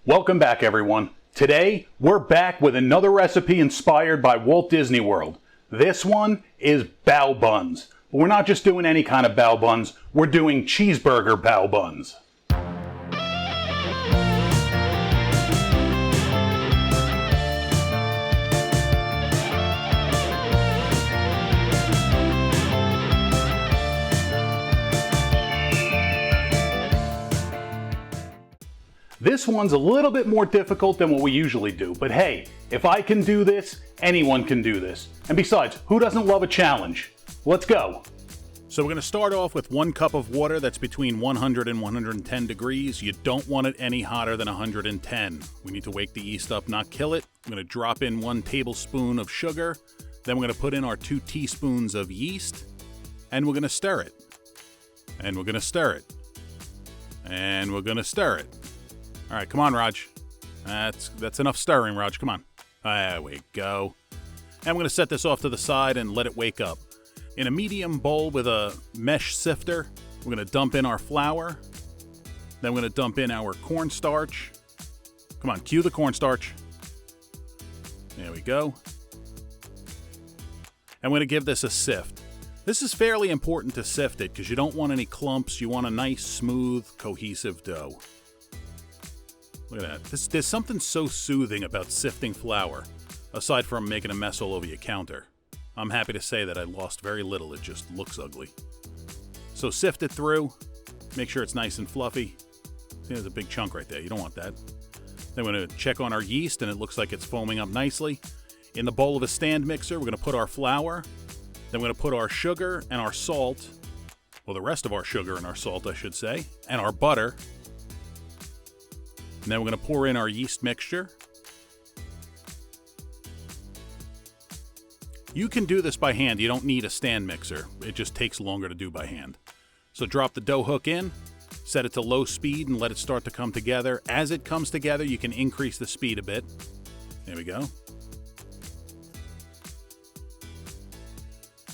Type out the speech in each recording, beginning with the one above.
Welcome back, everyone. Today, we're back with another recipe inspired by Walt Disney World. This one is bao buns. But we're not just doing any kind of bao buns, we're doing cheeseburger bao buns. This one's a little bit more difficult than what we usually do, but hey, if I can do this, anyone can do this. And besides, who doesn't love a challenge? Let's go. So we're going to start off with 1 cup of water that's between 100 and 110 degrees. You don't want it any hotter than 110. We need to wake the yeast up, not kill it. I'm going to drop in 1 tablespoon of sugar. Then we're going to put in our 2 teaspoons of yeast. And we're going to stir it. And we're going to stir it. And we're going to stir it. All right, come on, Raj. That's enough stirring, Raj. Come on. There we go. And we're going to set this off to the side and let it wake up. In a medium bowl with a mesh sifter, we're going to dump in our flour. Then we're going to dump in our cornstarch. Come on, cue the cornstarch. There we go. And we're going to give this a sift. This is fairly important to sift it because you don't want any clumps. You want a nice, smooth, cohesive dough. Look at that. There's something so soothing about sifting flour, aside from making a mess all over your counter. I'm happy to say that I lost very little. It just looks ugly. So sift it through. Make sure it's nice and fluffy. See, there's a big chunk right there. You don't want that. Then we're going to check on our yeast, and it looks like it's foaming up nicely. In the bowl of a stand mixer, we're going to put our flour. Then we're going to put our sugar and our salt. Well, the rest of our sugar and our salt, I should say. And our butter. And then we're going to pour in our yeast mixture. You can do this by hand. You don't need a stand mixer. It just takes longer to do by hand. So drop the dough hook in, set it to low speed, and let it start to come together. As it comes together, you can increase the speed a bit. There we go.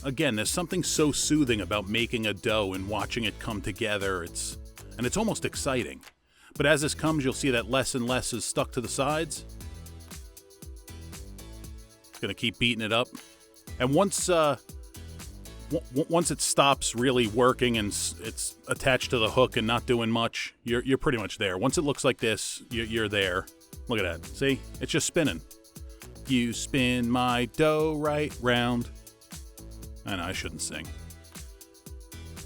Again, there's something so soothing about making a dough and watching it come together. It's almost exciting. But as this comes, you'll see that less and less is stuck to the sides. Gonna keep beating it up. And once it stops really working and it's attached to the hook and not doing much, you're pretty much there. Once it looks like this, you're there. Look at that. See? It's just spinning. You spin my dough right round. I know, I shouldn't sing.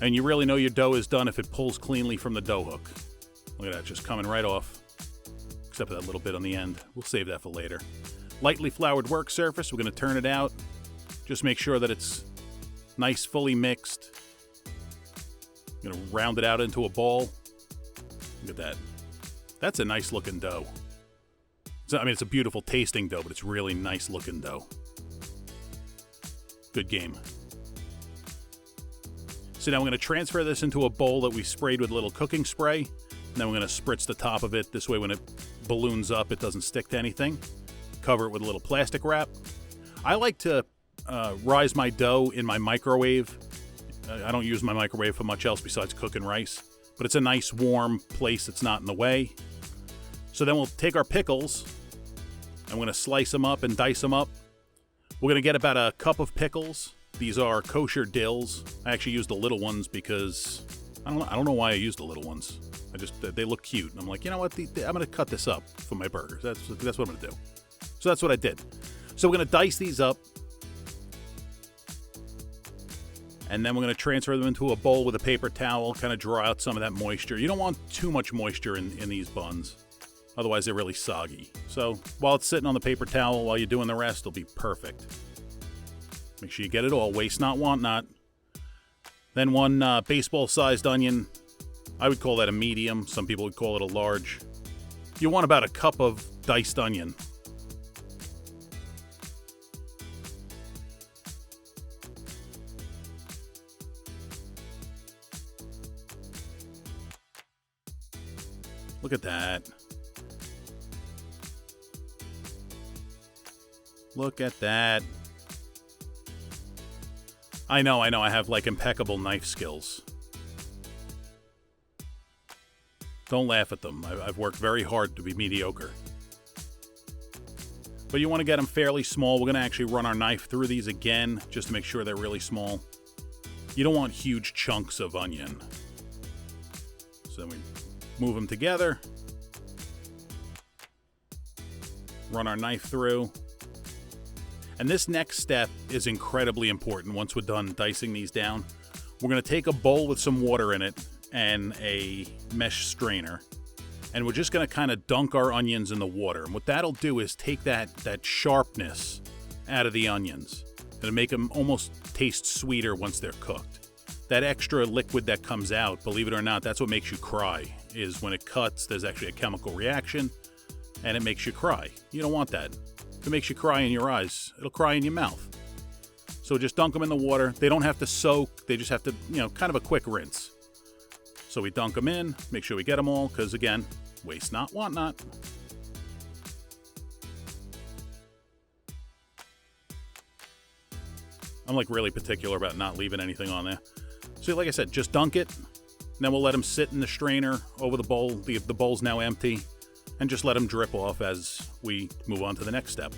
And you really know your dough is done if it pulls cleanly from the dough hook. Look at that, just coming right off. Except for that little bit on the end. We'll save that for later. Lightly floured work surface. We're going to turn it out. Just make sure that it's nice, fully mixed. I'm going to round it out into a ball. Look at that. That's a nice looking dough. So, it's a beautiful tasting dough, but it's really nice looking dough. Good game. So now we're going to transfer this into a bowl that we sprayed with a little cooking spray. And then we're going to spritz the top of it. This way when it balloons up, it doesn't stick to anything. Cover it with a little plastic wrap. I like to rise my dough in my microwave. I don't use my microwave for much else besides cooking rice. But it's a nice warm place that's not in the way. So then we'll take our pickles. I'm going to slice them up and dice them up. We're going to get about a cup of pickles. These are kosher dills. I actually used the little ones because I don't know why I used the little ones. They look cute. And I'm like, you know what? I'm going to cut this up for my burgers. That's what I'm going to do. So that's what I did. So we're going to dice these up. And then we're going to transfer them into a bowl with a paper towel, kind of draw out some of that moisture. You don't want too much moisture in these buns. Otherwise, they're really soggy. So while it's sitting on the paper towel, while you're doing the rest, it'll be perfect. Make sure you get it all. Waste not, want not. Then 1 baseball-sized onion. I would call that a medium. Some people would call it a large. You want about a cup of diced onion. Look at that. Look at that. I know. I have like impeccable knife skills. Don't laugh at them. I've worked very hard to be mediocre. But you want to get them fairly small. We're going to actually run our knife through these again, just to make sure they're really small. You don't want huge chunks of onion. So then we move them together. Run our knife through. And this next step is incredibly important once we're done dicing these down. We're going to take a bowl with some water in it and a mesh strainer. And we're just going to kind of dunk our onions in the water. And what that'll do is take that sharpness out of the onions. It'll make them almost taste sweeter once they're cooked. That extra liquid that comes out, believe it or not, that's what makes you cry. Is when it cuts, there's actually a chemical reaction, and it makes you cry. You don't want that. If it makes you cry in your eyes, it'll cry in your mouth. So just dunk them in the water. They don't have to soak. They just have to, kind of a quick rinse. So we dunk them in, make sure we get them all, because again, waste not, want not. I'm like really particular about not leaving anything on there. So like I said, just dunk it. Then we'll let them sit in the strainer over the bowl. The bowl's now empty. And just let them drip off as we move on to the next step.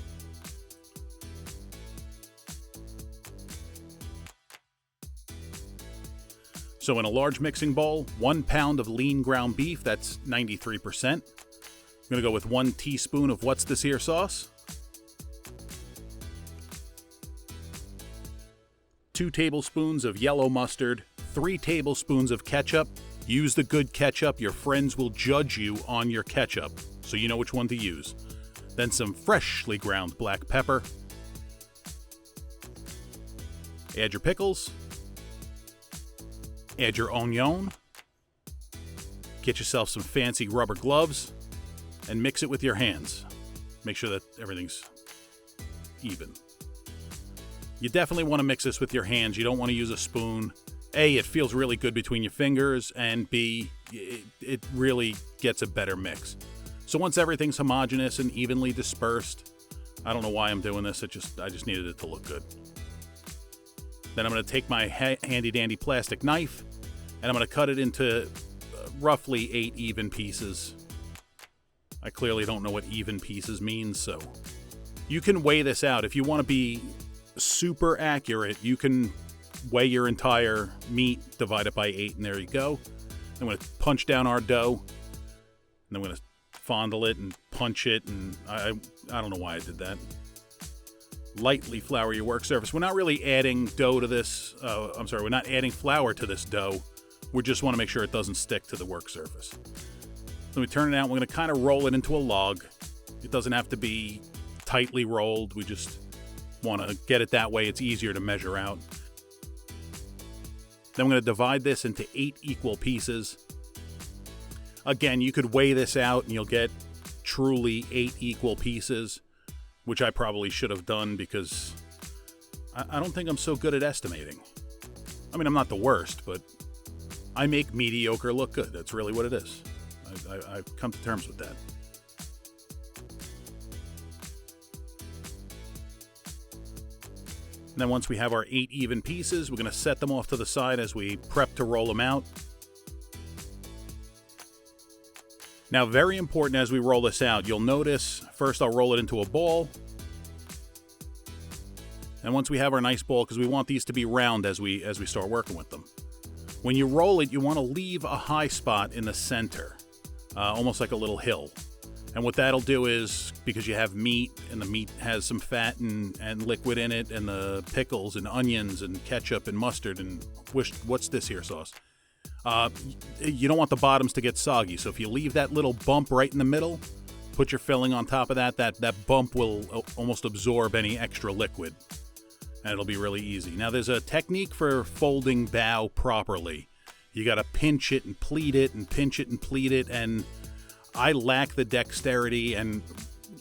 So in a large mixing bowl, 1 pound of lean ground beef, that's 93%. I'm going to go with 1 teaspoon of What's This Here sauce. 2 tablespoons of yellow mustard, 3 tablespoons of ketchup. Use the good ketchup. Your friends will judge you on your ketchup, so you know which one to use. Then some freshly ground black pepper. Add your pickles. Add your onion. Get yourself some fancy rubber gloves and mix it with your hands. Make sure that everything's even. You definitely want to mix this with your hands. You don't want to use a spoon. A, it feels really good between your fingers, and B, it really gets a better mix. So once everything's homogeneous and evenly dispersed, I don't know why I'm doing this, I just needed it to look good. Then I'm going to take my handy-dandy plastic knife, and I'm going to cut it into roughly 8 even pieces. I clearly don't know what even pieces means, so you can weigh this out. If you want to be super accurate, you can weigh your entire meat, divide it by 8, and there you go. I'm going to punch down our dough, and I'm going to fondle it and punch it, and I don't know why I did that. Lightly flour your work surface. We're not really adding dough to this. We're not adding flour to this dough. We just want to make sure it doesn't stick to the work surface. Then we turn it out. We're going to kind of roll it into a log. It doesn't have to be tightly rolled. We just want to get it that way. It's easier to measure out. Then I'm going to divide this into 8 equal pieces. Again, you could weigh this out and you'll get truly 8 equal pieces, which I probably should have done because I don't think I'm so good at estimating. I mean, I'm not the worst, but I make mediocre look good. That's really what it is. I've come to terms with that. And then once we have our 8 even pieces, we're going to set them off to the side as we prep to roll them out. Now, very important as we roll this out, you'll notice, first I'll roll it into a ball. And once we have our nice ball, because we want these to be round as we start working with them. When you roll it, you want to leave a high spot in the center, almost like a little hill. And what that'll do is, because you have meat, and the meat has some fat and liquid in it, and the pickles and onions and ketchup and mustard and What's This Here sauce, you don't want the bottoms to get soggy. So if you leave that little bump right in the middle, put your filling on top of that bump will almost absorb any extra liquid. And it'll be really easy. Now, there's a technique for folding bao properly. You got to pinch it and pleat it and pinch it and pleat it, and I lack the dexterity, and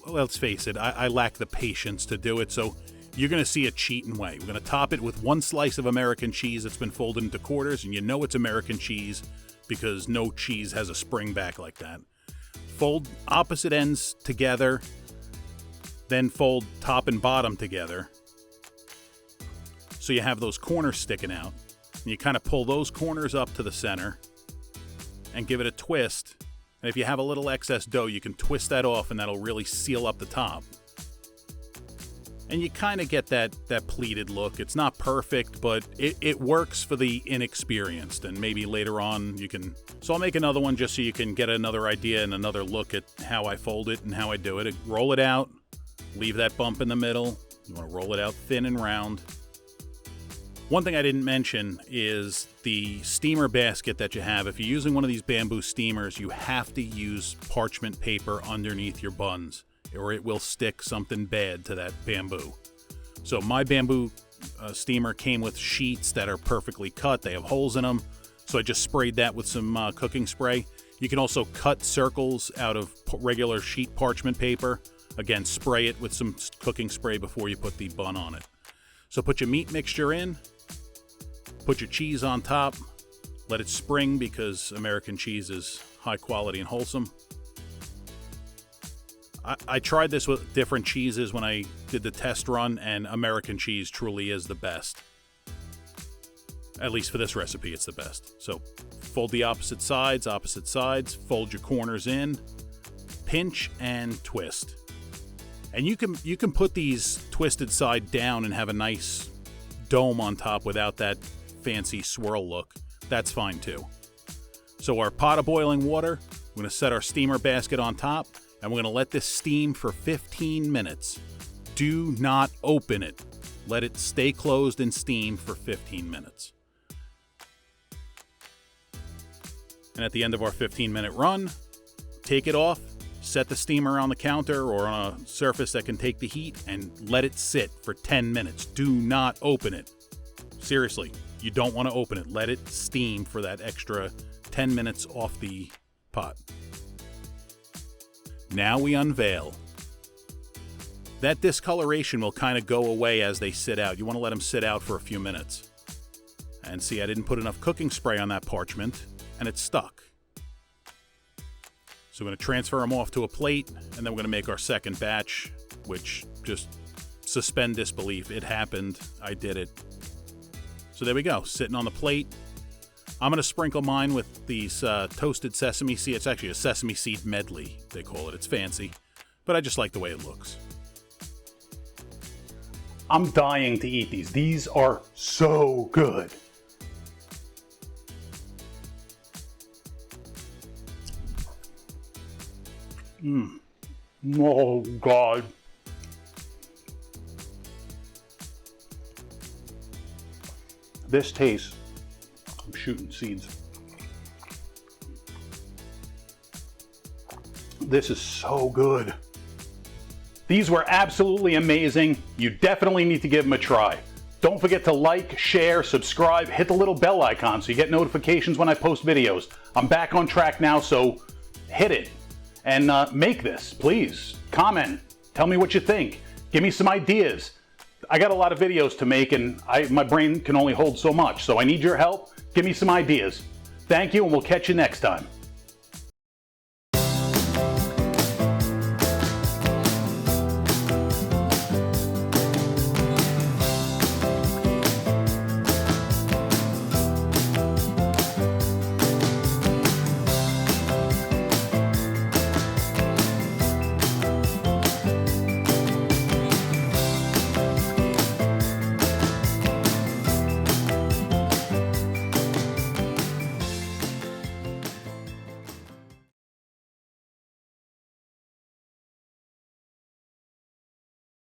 let's face it, I lack the patience to do it, so you're going to see a cheating way. We're going to top it with 1 slice of American cheese that's been folded into quarters, and you know it's American cheese because no cheese has a spring back like that. Fold opposite ends together, then fold top and bottom together, so you have those corners sticking out, and you kind of pull those corners up to the center and give it a twist And if you have a little excess dough, you can twist that off and that'll really seal up the top. And you kind of get that pleated look. It's not perfect, but it works for the inexperienced. And maybe later on you can... So I'll make another one just so you can get another idea and another look at how I fold it and how I do it. Roll it out. Leave that bump in the middle. You want to roll it out thin and round. One thing I didn't mention is the steamer basket that you have. If you're using one of these bamboo steamers, you have to use parchment paper underneath your buns, or it will stick something bad to that bamboo. So my bamboo steamer came with sheets that are perfectly cut. They have holes in them. So I just sprayed that with some cooking spray. You can also cut circles out of regular sheet parchment paper. Again, spray it with some cooking spray before you put the bun on it. So put your meat mixture in. Put your cheese on top. Let it spring because American cheese is high quality and wholesome. I tried this with different cheeses when I did the test run, and American cheese truly is the best. At least for this recipe, it's the best. So fold the opposite sides, fold your corners in, pinch and twist. And you can put these twisted side down and have a nice dome on top without that fancy swirl look. That's fine too. So our pot of boiling water, we're going to set our steamer basket on top, and we're going to let this steam for 15 minutes. Do not open it. Let it stay closed and steam for 15 minutes. And at the end of our 15-minute run, take it off, set the steamer on the counter or on a surface that can take the heat, and let it sit for 10 minutes. Do not open it. Seriously, you don't want to open it. Let it steam for that extra 10 minutes off the pot. Now we unveil. That discoloration will kind of go away as they sit out. You want to let them sit out for a few minutes. And see, I didn't put enough cooking spray on that parchment, and it's stuck. So we're going to transfer them off to a plate, and then we're going to make our second batch, which just suspend disbelief. It happened. I did it. So there we go, sitting on the plate. I'm going to sprinkle mine with these toasted sesame seed. It's actually a sesame seed medley, they call it. It's fancy, but I just like the way it looks. I'm dying to eat these. These are so good. Oh, God. This tastes, I'm shooting seeds. This is so good. These were absolutely amazing. You definitely need to give them a try. Don't forget to like, share, subscribe, hit the little bell icon so you get notifications when I post videos. I'm back on track now, so hit it. And make this, please. Comment. Tell me what you think. Give me some ideas. I got a lot of videos to make, and my brain can only hold so much, so I need your help. Give me some ideas. Thank you, and we'll catch you next time.